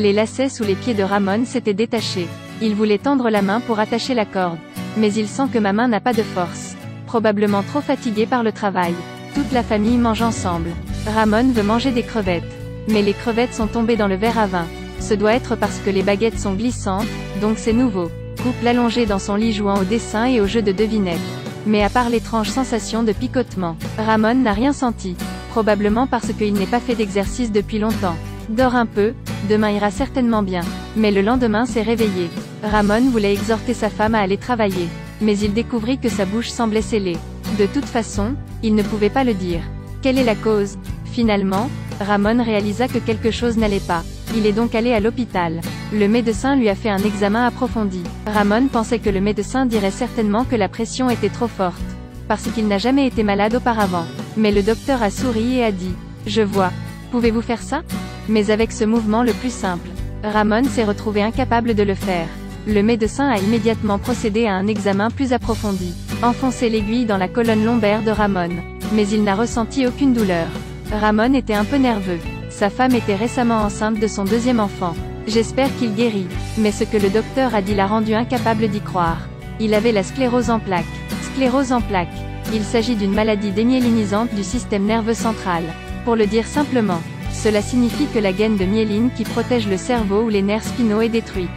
Les lacets sous les pieds de Ramón s'étaient détachés. Il voulait tendre la main pour attacher la corde. Mais il sent que ma main n'a pas de force. Probablement trop fatigué par le travail. Toute la famille mange ensemble. Ramón veut manger des crevettes. Mais les crevettes sont tombées dans le verre à vin. Ce doit être parce que les baguettes sont glissantes, donc c'est nouveau. Couple allongé dans son lit jouant au dessin et au jeu de devinette. Mais à part l'étrange sensation de picotement, Ramón n'a rien senti. Probablement parce qu'il n'est pas fait d'exercice depuis longtemps. Dors un peu, demain ira certainement bien. Mais le lendemain s'est réveillé. Ramón voulait exhorter sa femme à aller travailler. Mais il découvrit que sa bouche semblait scellée. De toute façon, il ne pouvait pas le dire. Quelle est la cause? Finalement, Ramón réalisa que quelque chose n'allait pas. Il est donc allé à l'hôpital. Le médecin lui a fait un examen approfondi. Ramón pensait que le médecin dirait certainement que la pression était trop forte. Parce qu'il n'a jamais été malade auparavant. Mais le docteur a souri et a dit: Je vois. Pouvez-vous faire ça? Mais avec ce mouvement le plus simple. Ramón s'est retrouvé incapable de le faire. Le médecin a immédiatement procédé à un examen plus approfondi. Enfoncé l'aiguille dans la colonne lombaire de Ramón. Mais il n'a ressenti aucune douleur. Ramón était un peu nerveux. Sa femme était récemment enceinte de son deuxième enfant. J'espère qu'il guérit. Mais ce que le docteur a dit l'a rendu incapable d'y croire. Il avait la sclérose en plaques. Sclérose en plaques. Il s'agit d'une maladie démyélinisante du système nerveux central. Pour le dire simplement, cela signifie que la gaine de myéline qui protège le cerveau ou les nerfs spinaux est détruite.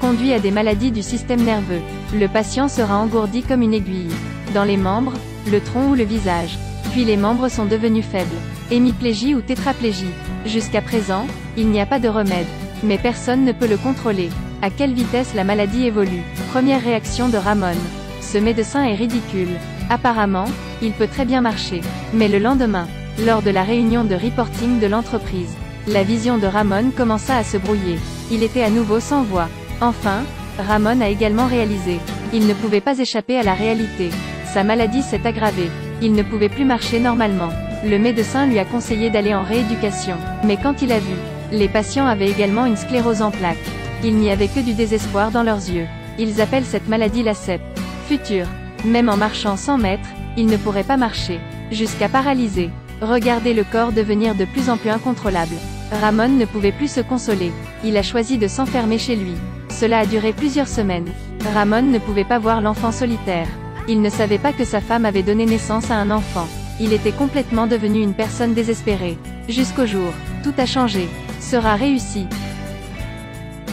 Conduit à des maladies du système nerveux. Le patient sera engourdi comme une aiguille. Dans les membres, le tronc ou le visage. Puis les membres sont devenus faibles. Hémiplégie ou tétraplégie. Jusqu'à présent, il n'y a pas de remède. Mais personne ne peut le contrôler. À quelle vitesse la maladie évolue? Première réaction de Ramón. Ce médecin est ridicule. Apparemment, il peut très bien marcher. Mais le lendemain, lors de la réunion de reporting de l'entreprise, la vision de Ramón commença à se brouiller. Il était à nouveau sans voix. Enfin, Ramón a également réalisé. Il ne pouvait pas échapper à la réalité. Sa maladie s'est aggravée. Il ne pouvait plus marcher normalement. Le médecin lui a conseillé d'aller en rééducation. Mais quand il a vu, les patients avaient également une sclérose en plaques. Il n'y avait que du désespoir dans leurs yeux. Ils appellent cette maladie la CEP. Futur. Même en marchant 100 mètres, il ne pourrait pas marcher. Jusqu'à paralyser. Regardez le corps devenir de plus en plus incontrôlable. Ramón ne pouvait plus se consoler. Il a choisi de s'enfermer chez lui. Cela a duré plusieurs semaines. Ramón ne pouvait pas voir l'enfant solitaire. Il ne savait pas que sa femme avait donné naissance à un enfant. Il était complètement devenu une personne désespérée. Jusqu'au jour, tout a changé. Sera réussi.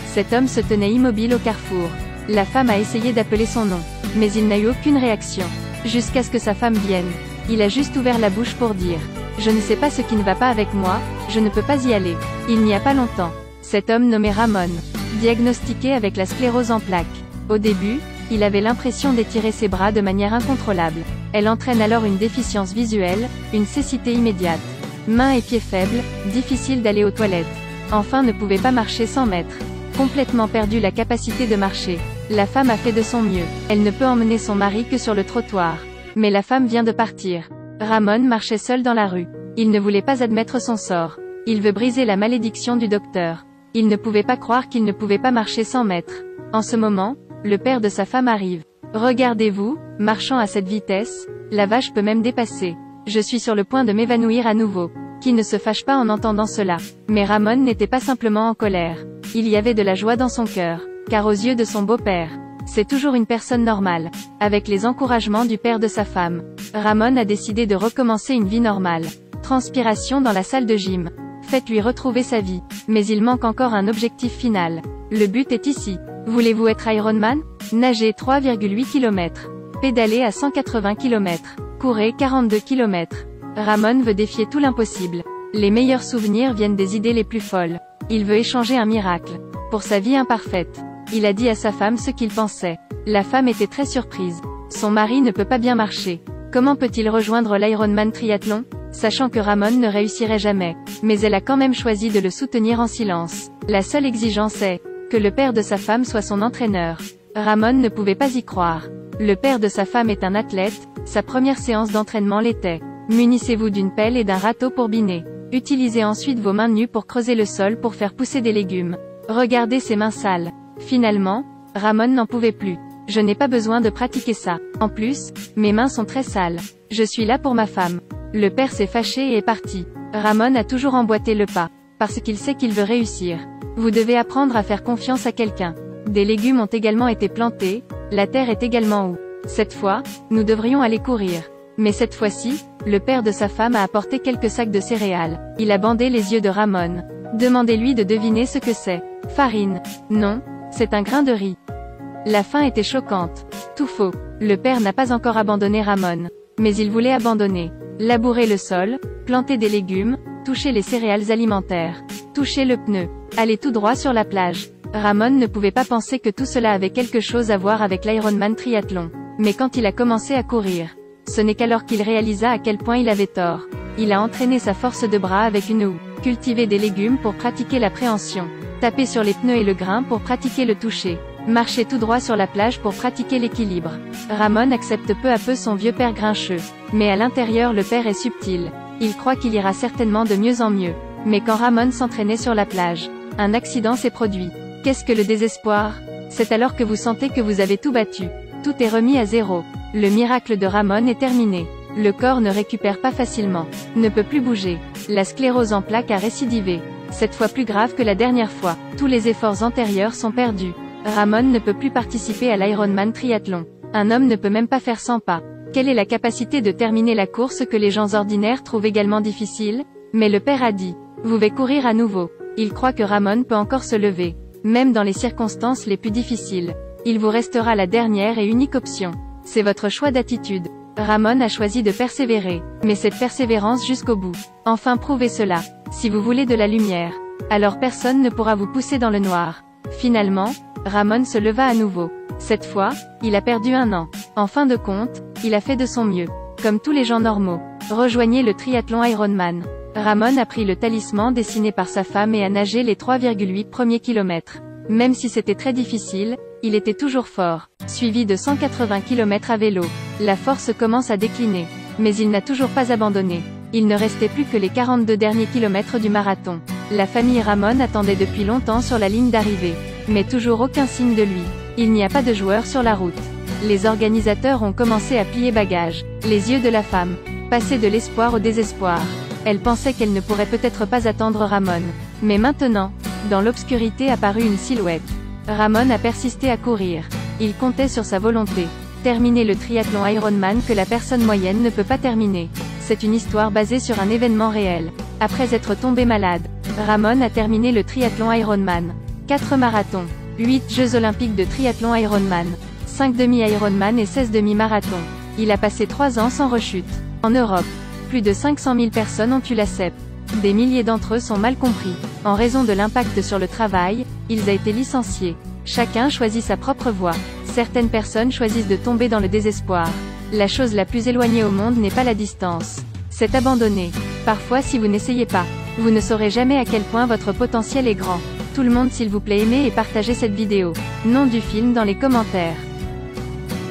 Cet homme se tenait immobile au carrefour. La femme a essayé d'appeler son nom. Mais il n'a eu aucune réaction. Jusqu'à ce que sa femme vienne. Il a juste ouvert la bouche pour dire: Je ne sais pas ce qui ne va pas avec moi, je ne peux pas y aller. Il n'y a pas longtemps. Cet homme nommé Ramón, diagnostiqué avec la sclérose en plaques. Au début, il avait l'impression d'étirer ses bras de manière incontrôlable. Elle entraîne alors une déficience visuelle, une cécité immédiate. Mains et pieds faibles, difficile d'aller aux toilettes. Enfin ne pouvait pas marcher 100 mètres. Complètement perdu la capacité de marcher. La femme a fait de son mieux. Elle ne peut emmener son mari que sur le trottoir. Mais la femme vient de partir. Ramón marchait seul dans la rue. Il ne voulait pas admettre son sort. Il veut briser la malédiction du docteur. Il ne pouvait pas croire qu'il ne pouvait pas marcher 100 mètres. En ce moment, le père de sa femme arrive. Regardez-vous, marchant à cette vitesse, la vache peut même dépasser. Je suis sur le point de m'évanouir à nouveau. Qui ne se fâche pas en entendant cela. Mais Ramón n'était pas simplement en colère. Il y avait de la joie dans son cœur. Car aux yeux de son beau-père, c'est toujours une personne normale. Avec les encouragements du père de sa femme, Ramón a décidé de recommencer une vie normale. Transpiration dans la salle de gym. Faites-lui retrouver sa vie. Mais il manque encore un objectif final. Le but est ici. Voulez-vous être Ironman? Nager 3,8 km. Pédaler à 180 km. Courez 42 km. Ramón veut défier tout l'impossible. Les meilleurs souvenirs viennent des idées les plus folles. Il veut échanger un miracle. Pour sa vie imparfaite. Il a dit à sa femme ce qu'il pensait. La femme était très surprise. Son mari ne peut pas bien marcher. Comment peut-il rejoindre l'Ironman triathlon? Sachant que Ramón ne réussirait jamais. Mais elle a quand même choisi de le soutenir en silence. La seule exigence est que le père de sa femme soit son entraîneur. Ramón ne pouvait pas y croire. Le père de sa femme est un athlète, sa première séance d'entraînement l'était. Munissez-vous d'une pelle et d'un râteau pour biner. Utilisez ensuite vos mains nues pour creuser le sol pour faire pousser des légumes. Regardez ses mains sales. Finalement, Ramón n'en pouvait plus. Je n'ai pas besoin de pratiquer ça. En plus, mes mains sont très sales. Je suis là pour ma femme. Le père s'est fâché et est parti. Ramón a toujours emboîté le pas. Parce qu'il sait qu'il veut réussir. Vous devez apprendre à faire confiance à quelqu'un. Des légumes ont également été plantés, la terre est également où. Cette fois, nous devrions aller courir. Mais cette fois-ci, le père de sa femme a apporté quelques sacs de céréales. Il a bandé les yeux de Ramon. Demandez-lui de deviner ce que c'est. Farine. Non, c'est un grain de riz. La fin était choquante. Tout faux. Le père n'a pas encore abandonné Ramon. Mais il voulait abandonner. Labourer le sol, planter des légumes, toucher les céréales alimentaires, toucher le pneu, aller tout droit sur la plage. Ramon ne pouvait pas penser que tout cela avait quelque chose à voir avec l'Ironman triathlon. Mais quand il a commencé à courir, ce n'est qu'alors qu'il réalisa à quel point il avait tort. Il a entraîné sa force de bras avec une houe, cultivé des légumes pour pratiquer la préhension, tapé sur les pneus et le grain pour pratiquer le toucher, marché tout droit sur la plage pour pratiquer l'équilibre. Ramon accepte peu à peu son vieux père grincheux. Mais à l'intérieur le père est subtil. Il croit qu'il ira certainement de mieux en mieux. Mais quand Ramon s'entraînait sur la plage, un accident s'est produit. Qu'est-ce que le désespoir? C'est alors que vous sentez que vous avez tout battu. Tout est remis à zéro. Le miracle de Ramon est terminé. Le corps ne récupère pas facilement. Ne peut plus bouger. La sclérose en plaques a récidivé. Cette fois plus grave que la dernière fois. Tous les efforts antérieurs sont perdus. Ramon ne peut plus participer à l'Ironman triathlon. Un homme ne peut même pas faire 100 pas. Quelle est la capacité de terminer la course que les gens ordinaires trouvent également difficile? Mais le père a dit, vous vais courir à nouveau. Il croit que Ramon peut encore se lever. Même dans les circonstances les plus difficiles. Il vous restera la dernière et unique option. C'est votre choix d'attitude. Ramon a choisi de persévérer. Mais cette persévérance jusqu'au bout. Enfin prouvez cela. Si vous voulez de la lumière, alors personne ne pourra vous pousser dans le noir. Finalement, Ramon se leva à nouveau. Cette fois, il a perdu 1 an. En fin de compte, il a fait de son mieux. Comme tous les gens normaux. Rejoignez le triathlon Ironman. Ramon a pris le talisman dessiné par sa femme et a nagé les 3,8 premiers kilomètres. Même si c'était très difficile, il était toujours fort. Suivi de 180 km à vélo. La force commence à décliner. Mais il n'a toujours pas abandonné. Il ne restait plus que les 42 derniers kilomètres du marathon. La famille Ramon attendait depuis longtemps sur la ligne d'arrivée. Mais toujours aucun signe de lui. Il n'y a pas de joueurs sur la route. Les organisateurs ont commencé à plier bagages. Les yeux de la femme passaient de l'espoir au désespoir. Elle pensait qu'elle ne pourrait peut-être pas attendre Ramon. Mais maintenant, dans l'obscurité apparut une silhouette. Ramon a persisté à courir. Il comptait sur sa volonté. Terminer le triathlon Ironman que la personne moyenne ne peut pas terminer. C'est une histoire basée sur un événement réel. Après être tombé malade, Ramon a terminé le triathlon Ironman. 4 marathons, 8 Jeux olympiques de triathlon Ironman, 5 demi-Ironman et 16 demi-marathons. Il a passé 3 ans sans rechute. En Europe, plus de 500 000 personnes ont eu la CEP. Des milliers d'entre eux sont mal compris. En raison de l'impact sur le travail, ils ont été licenciés. Chacun choisit sa propre voie. Certaines personnes choisissent de tomber dans le désespoir. La chose la plus éloignée au monde n'est pas la distance. C'est abandonner. Parfois si vous n'essayez pas, vous ne saurez jamais à quel point votre potentiel est grand. Tout le monde s'il vous plaît aimez et partagez cette vidéo. Nom du film dans les commentaires.